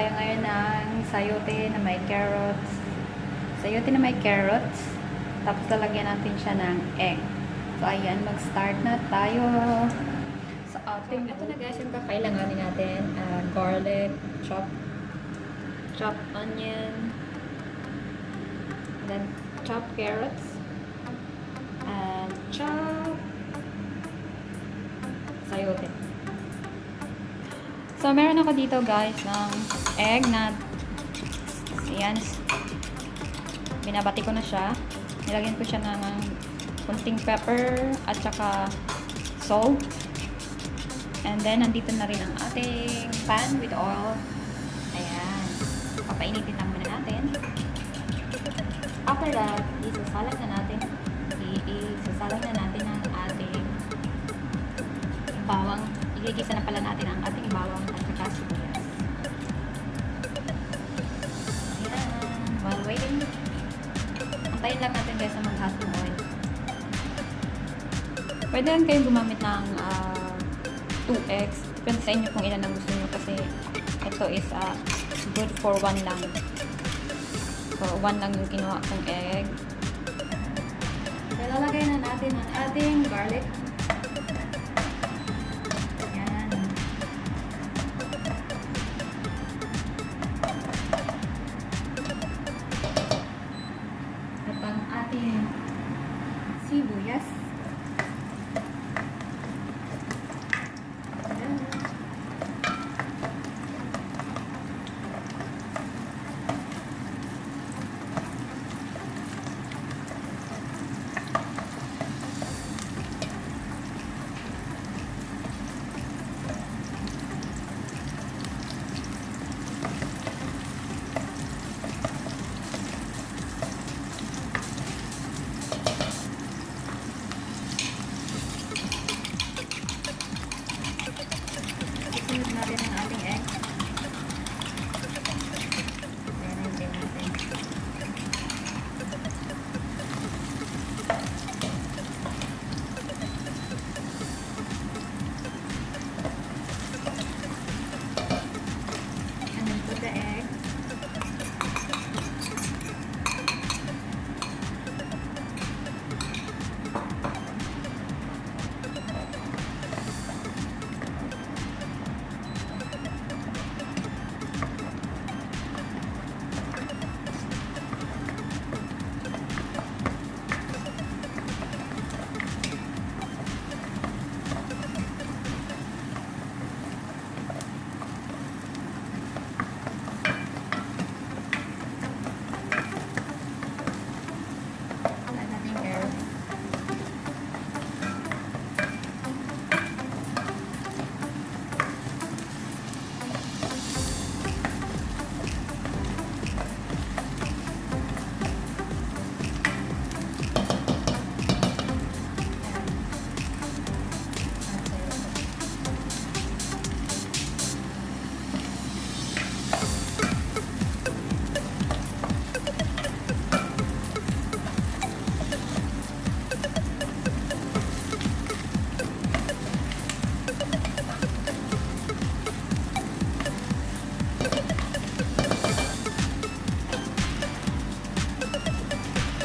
tayo ngayon ng sayote na may carrots. Sayote na may carrots. Tapos lalagyan natin siya ng egg. So, ayan, mag-start na tayo. Sa ating, Ito na guys, yung kakailanganin natin. Garlic, chopped onion, then chopped carrots, and chopped sayote. so meron ako dito guys ng egg na ayan, binabati ko na siya. Nilagyan ko siya ng kunting pepper at saka salt. And then, nandito na rin ang ating pan with oil. Ayan. Papainitin lang muna natin. After that, isasalang na natin ang ating bawang. Igigisa na pala natin ang ating bawang at saka sibuyas. Ayan. While waiting, antayin lang natin guys na mag-hot ng oil. Pwede lang kayong gumamit ng 2 eggs. Depende sa inyo kung ilan ang gusto nyo kasi ito is good for 1 lang. So, 1 lang yung kinuha kong egg. So, lalagay na natin ang ating garlic. Ayan. At ang ating sibuyas. Isunod natin ang ating egg. Ayan, natin. And then put the egg.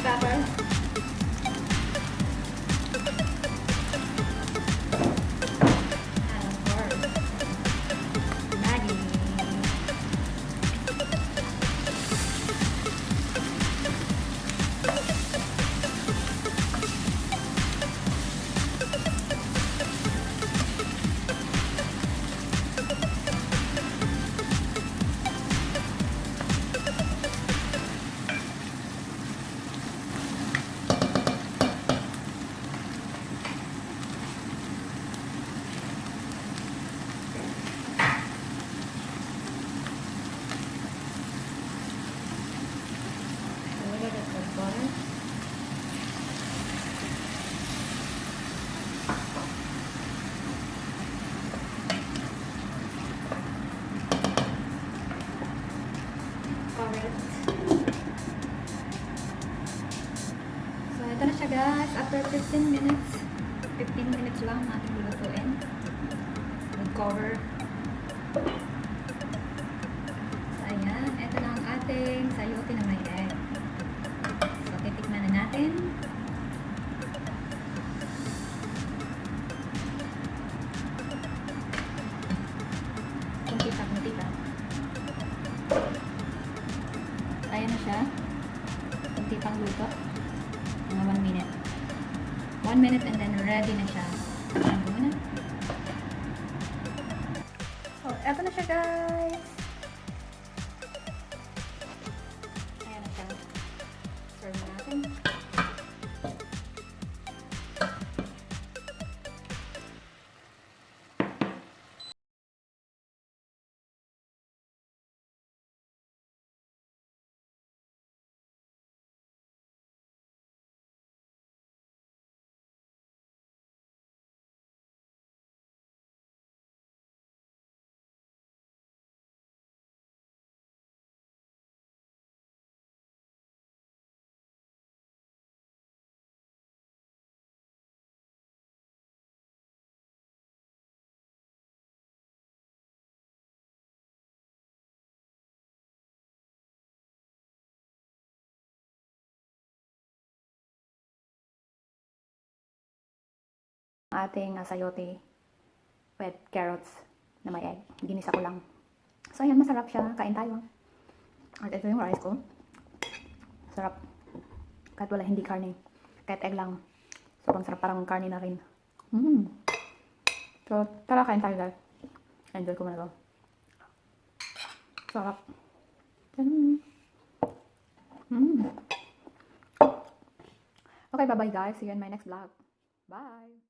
Pepper. And of course, Maggi. Butter. Cover it. So, ito na siya guys. After 15 minutes, 15 minutes lang natin lulutuin. With cover. ating sayote na may egg. So, titikman na natin. Kunti pa. Ayan na siya. Kunti pang luto. Mga 1 minute. 1 minute and then ready na siya. Ayan ko muna. So, eto na siya guys. Ayan na siya. Serve na natin. Ating sayote with carrots na may egg. Ginisa ko lang. So, ayan, masarap siya. Kain tayo. At ito yung rice ko. Sarap. Kahit wala hindi karne. Kahit egg lang. Sobrang sarap. Parang karne na rin. So, tara kain tayo guys. Enjoy ko muna to. Sarap. Okay, bye-bye guys. See you in my next vlog. Bye!